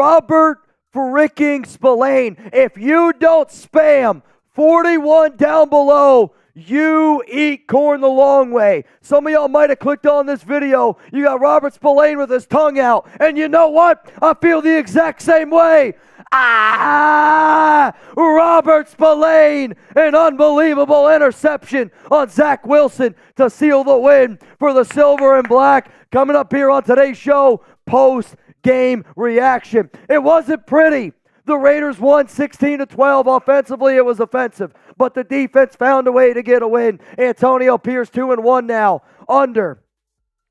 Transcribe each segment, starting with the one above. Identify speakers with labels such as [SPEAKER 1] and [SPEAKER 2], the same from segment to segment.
[SPEAKER 1] Robert freaking Spillane. If you don't spam 41 down below, you eat corn the long way. Some of y'all might have clicked on this video. You got Robert Spillane with his tongue out. And you know what? I feel the exact same way. Robert Spillane, an unbelievable interception on Zach Wilson to seal the win for the Silver and Black. Coming up here on today's show, post-game reaction. It wasn't pretty. The Raiders won 16-12. Offensively, it was offensive, but the defense found a way to get a win. Antonio Pierce 2-1 now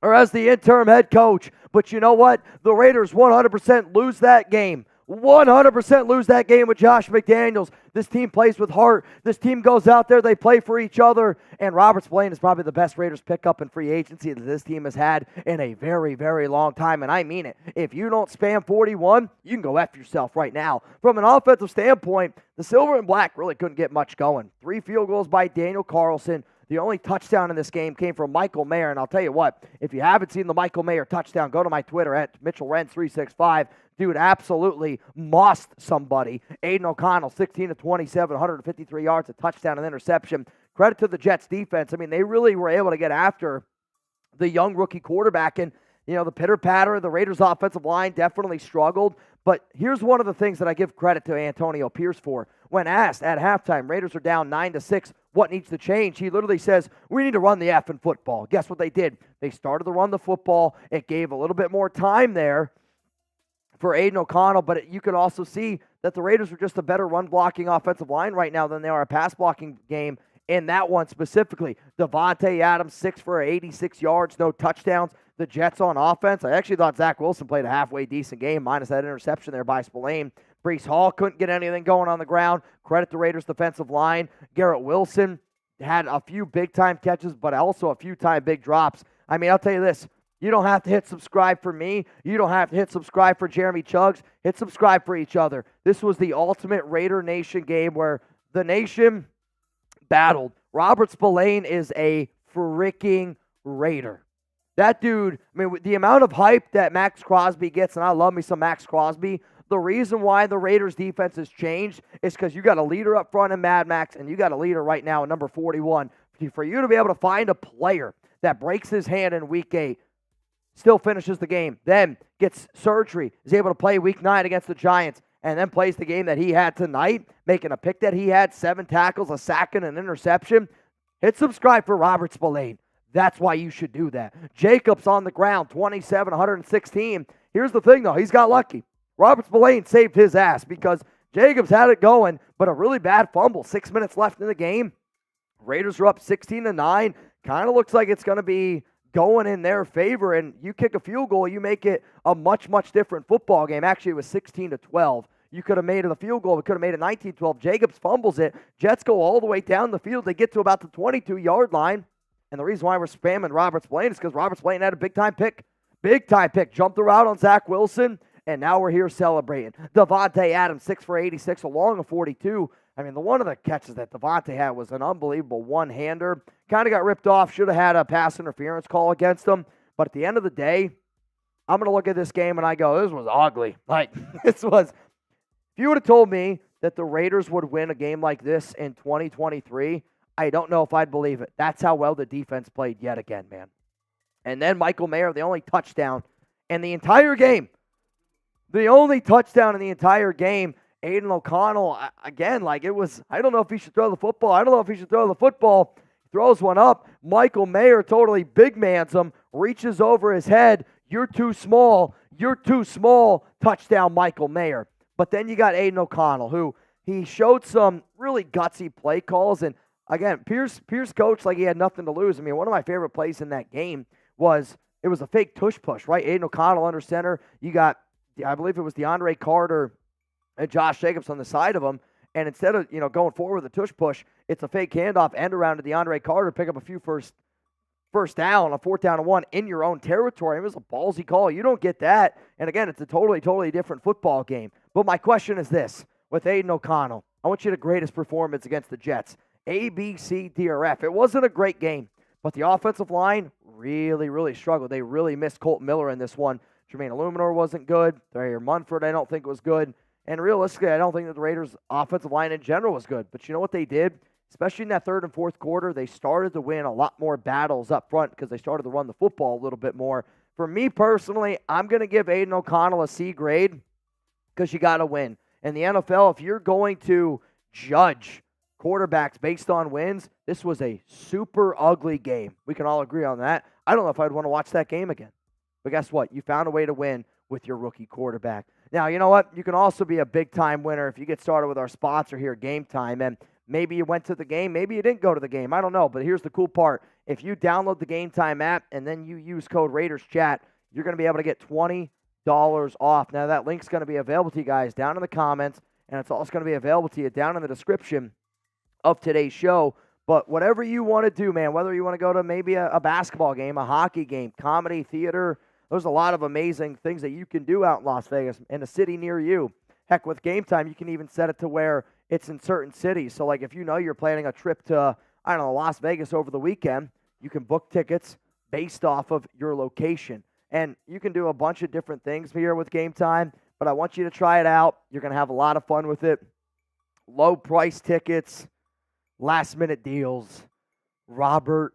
[SPEAKER 1] as the interim head coach. But you know what? The Raiders 100% lose that game. 100% lose that game with Josh McDaniels. This team plays with heart. This team goes out there, they play for each other, and Robert Spillane is probably the best Raiders pickup in free agency that this team has had in a very, very long time, and I mean it. If you don't spam 41, you can go F yourself right now. From an offensive standpoint, the Silver and Black really couldn't get much going. 3 field goals by Daniel Carlson. The only touchdown in this game came from Michael Mayer, and I'll tell you what, if you haven't seen the Michael Mayer touchdown, go to my Twitter at Mitchell Renz 365. Dude absolutely mossed somebody. Aidan O'Connell, 16-27, 153 yards, a touchdown and interception. Credit to the Jets defense. I mean, they really were able to get after the young rookie quarterback. And, you know, the pitter-patter of the Raiders' offensive line definitely struggled. But here's one of the things that I give credit to Antonio Pierce for. When asked at halftime, Raiders are down 9-6, what needs to change? He literally says, we need to run the effing football. Guess what they did? They started to run the football. It gave a little bit more time there for Aidan O'Connell, but you could also see that the Raiders are just a better run-blocking offensive line right now than they are a pass-blocking game in that one specifically. Davante Adams, 6 for 86 yards, no touchdowns. The Jets on offense, I actually thought Zach Wilson played a halfway decent game, minus that interception there by Spillane. Breece Hall couldn't get anything going on the ground. Credit the Raiders' defensive line. Garrett Wilson had a few big-time catches, but also a few-time big drops. I mean, I'll tell you this. You don't have to hit subscribe for me. You don't have to hit subscribe for Jeremy Chuggs. Hit subscribe for each other. This was the ultimate Raider Nation game where the nation battled. Robert Spillane is a freaking Raider. That dude, I mean, the amount of hype that Max Crosby gets, and I love me some Max Crosby, the reason why the Raiders defense has changed is because you got a leader up front in Mad Max, and you got a leader right now in number 41. For you to be able to find a player that breaks his hand in week 8, still finishes the game, then gets surgery, is able to play week 9 against the Giants, and then plays the game that he had tonight, making a pick that he had, 7 tackles, a sack, and an interception. Hit subscribe for Robert Spillane. That's why you should do that. Jacobs on the ground, 27, 116. Here's the thing, though. He's got lucky. Robert Spillane saved his ass because Jacobs had it going, but a really bad fumble. 6 minutes left in the game. Raiders are up 16-9. Kind of looks like it's going to be going in their favor, and you kick a field goal, you make it a much, much different football game. Actually, it was 16-12. You could have made it a field goal. We could have made it 19-12. Jacobs fumbles it. Jets go all the way down the field. They get to about the 22-yard line, and the reason why we're spamming Robert Spillane is because Robert Spillane had a big-time pick. Big-time pick. Jumped the route on Zach Wilson, and now we're here celebrating. Davante Adams, 6 for 86, along a 42. I mean, one of the catches that Davante had was an unbelievable one-hander. Kind of got ripped off. Should have had a pass interference call against him. But at the end of the day, I'm going to look at this game and I go, this was ugly. Like, this was, if you would have told me that the Raiders would win a game like this in 2023, I don't know if I'd believe it. That's how well the defense played yet again, man. And then Michael Mayer, the only touchdown in the entire game. The only touchdown in the entire game. Aidan O'Connell, again, like it was, I don't know if he should throw the football. I don't know if he should throw the football. Throws one up. Michael Mayer totally big mans him, reaches over his head. You're too small. You're too small. Touchdown, Michael Mayer. But then you got Aidan O'Connell, who he showed some really gutsy play calls. And again, Pierce coached like he had nothing to lose. I mean, one of my favorite plays in that game was, it was a fake tush push, right? Aidan O'Connell under center. You got, I believe it was DeAndre Carter and Josh Jacobs on the side of him. And instead of, going forward with a tush push, it's a fake handoff end around to DeAndre Carter, pick up a few first down, a 4th down and 1 in your own territory. It was a ballsy call. You don't get that. And again, it's a totally different football game. But my question is this, with Aidan O'Connell, I want you to grade his performance against the Jets. A, B, C, D, or F. It wasn't a great game, but the offensive line really struggled. They really missed Colt Miller in this one. Jermaine Illuminor wasn't good. Thayer Munford, I don't think was good. And realistically, I don't think that the Raiders' offensive line in general was good. But you know what they did? Especially in that third and fourth quarter, they started to win a lot more battles up front because they started to run the football a little bit more. For me personally, I'm going to give Aidan O'Connell a C grade because you got to win. In the NFL, if you're going to judge quarterbacks based on wins, this was a super ugly game. We can all agree on that. I don't know if I'd want to watch that game again. But guess what? You found a way to win with your rookie quarterback. Now, you know what? You can also be a big-time winner if you get started with our sponsor here, Game Time. And maybe you went to the game. Maybe you didn't go to the game. I don't know. But here's the cool part. If you download the Game Time app and then you use code RAIDERSCHAT, you're going to be able to get $20 off. Now, that link's going to be available to you guys down in the comments, and it's also going to be available to you down in the description of today's show. But whatever you want to do, man, whether you want to go to maybe a basketball game, a hockey game, comedy, theater, there's a lot of amazing things that you can do out in Las Vegas, in a city near you. Heck, with Game Time, you can even set it to where it's in certain cities. So, like, if you know you're planning a trip to, I don't know, Las Vegas over the weekend, you can book tickets based off of your location. And you can do a bunch of different things here with Game Time, but I want you to try it out. You're going to have a lot of fun with it. Low price tickets, last-minute deals. Robert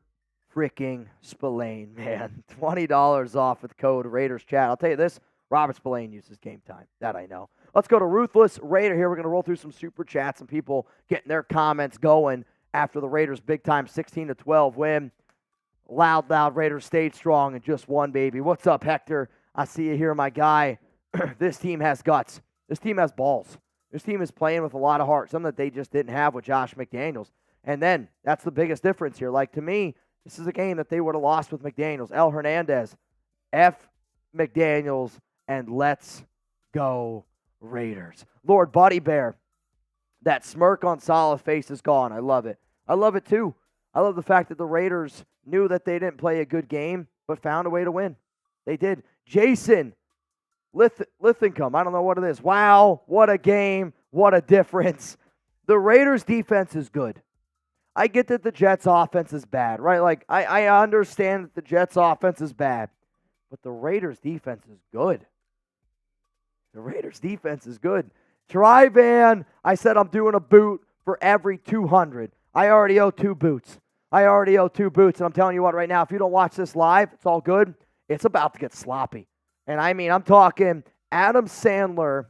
[SPEAKER 1] freaking Spillane, man. $20 off with code RAIDERSCHAT. I'll tell you this, Robert Spillane uses Game Time. That I know. Let's go to Ruthless Raider here. We're going to roll through some super chats and people getting their comments going after the Raiders' big-time 16-12 win. Loud Raiders stayed strong and just won, baby. What's up, Hector? I see you here, my guy. This team has guts. This team has balls. This team is playing with a lot of heart, something that they just didn't have with Josh McDaniels. And then, that's the biggest difference here. Like, to me, this is a game that they would have lost with McDaniels. El Hernandez, F. McDaniels, and let's go Raiders. Lord Buddy Bear, that smirk on Salah's face is gone. I love it. I love it, too. I love the fact that the Raiders knew that they didn't play a good game, but found a way to win. They did. Jason Lithincum, I don't know what it is. Wow, what a game. What a difference. The Raiders' defense is good. I get that the Jets' offense is bad, right? Like, I understand that the Jets' offense is bad, but the Raiders' defense is good. The Raiders' defense is good. Tryvan, I said I'm doing a boot for every 200. I already owe 2 boots. And I'm telling you what right now, if you don't watch this live, it's all good. It's about to get sloppy. And I mean, I'm talking Adam Sandler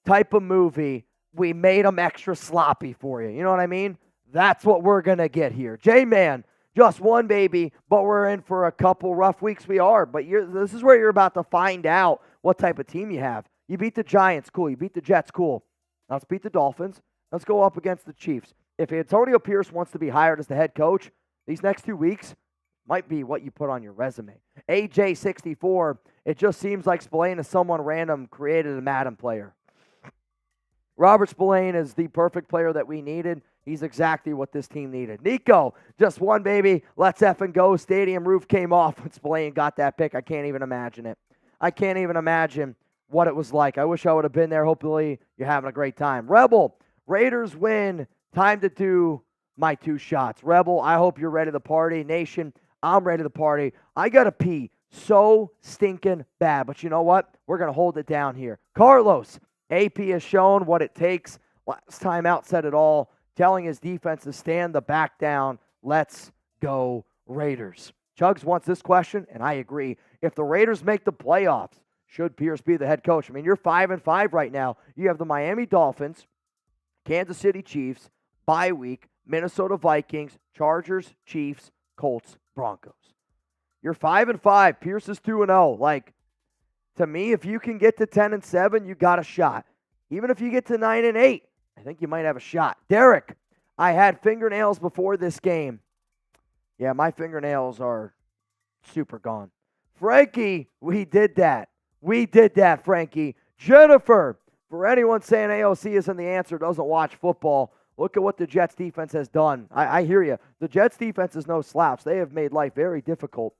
[SPEAKER 1] type of movie. We made them extra sloppy for you. You know what I mean? That's what we're going to get here. J-Man, just one, baby, but we're in for a couple rough weeks. We are, but this is where you're about to find out what type of team you have. You beat the Giants, cool. You beat the Jets, cool. Now let's beat the Dolphins. Let's go up against the Chiefs. If Antonio Pierce wants to be hired as the head coach, these next 2 weeks might be what you put on your resume. AJ64, it just seems like Spillane is someone random created a Madden player. Robert Spillane is the perfect player that we needed. He's exactly what this team needed. Nico, just one, baby. Let's effing go. Stadium roof came off when Spillane got that pick. I can't even imagine it. I can't even imagine what it was like. I wish I would have been there. Hopefully you're having a great time. Rebel, Raiders win. Time to do my 2 shots. Rebel, I hope you're ready to party. Nation, I'm ready to party. I got to pee so stinking bad. But you know what? We're going to hold it down here. Carlos, AP has shown what it takes. Last time out said it all, telling his defense to stand the back down. Let's go Raiders. Chugs wants this question, and I agree. If the Raiders make the playoffs, should Pierce be the head coach? I mean, you're 5-5 right now. You have the Miami Dolphins, Kansas City Chiefs, bye week, Minnesota Vikings, Chargers, Chiefs, Colts, Broncos. You're 5-5. Pierce is 2-0. Like, to me, if you can get to 10-7, you got a shot. Even if you get to 9-8, I think you might have a shot. Derek, I had fingernails before this game. Yeah, my fingernails are super gone. Frankie, we did that. Frankie. Jennifer, for anyone saying AOC isn't the answer, doesn't watch football, look at what the Jets defense has done. I hear you. The Jets defense is no slouch. They have made life very difficult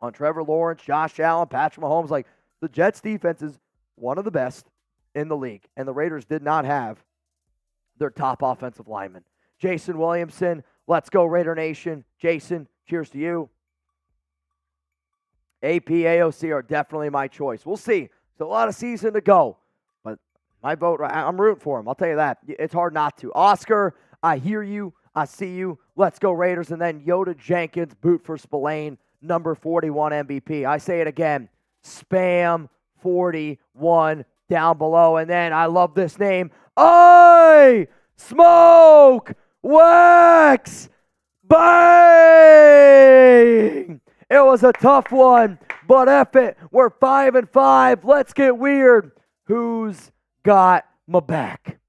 [SPEAKER 1] on Trevor Lawrence, Josh Allen, Patrick Mahomes. Like, the Jets defense is one of the best in the league, and the Raiders did not have their top offensive lineman. Jason Williamson, let's go Raider Nation. Jason, cheers to you. AP, AOC are definitely my choice. We'll see. There's a lot of season to go, but my vote, I'm rooting for him. I'll tell you that. It's hard not to. Oscar, I hear you. I see you. Let's go Raiders. And then Yoda Jenkins, boot for Spillane, number 41 MVP. I say it again. Spam 41 down below. And then I love this name. I smoke wax bang. It was a tough one, but F it. We're 5-5. Let's get weird. Who's got my back?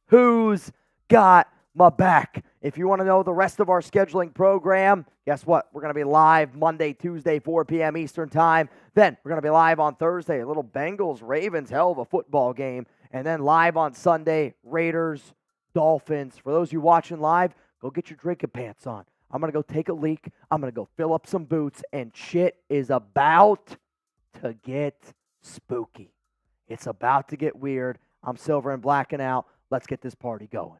[SPEAKER 1] Who's got my back? If you want to know the rest of our scheduling program, guess what? We're going to be live Monday, Tuesday, 4 p.m. Eastern time. Then we're going to be live on Thursday, a little Bengals-Ravens, hell of a football game. And then live on Sunday, Raiders, Dolphins. For those of you watching live, go get your drinking pants on. I'm going to go take a leak. I'm going to go fill up some boots, and shit is about to get spooky. It's about to get weird. I'm Silver and Blacking out. Let's get this party going.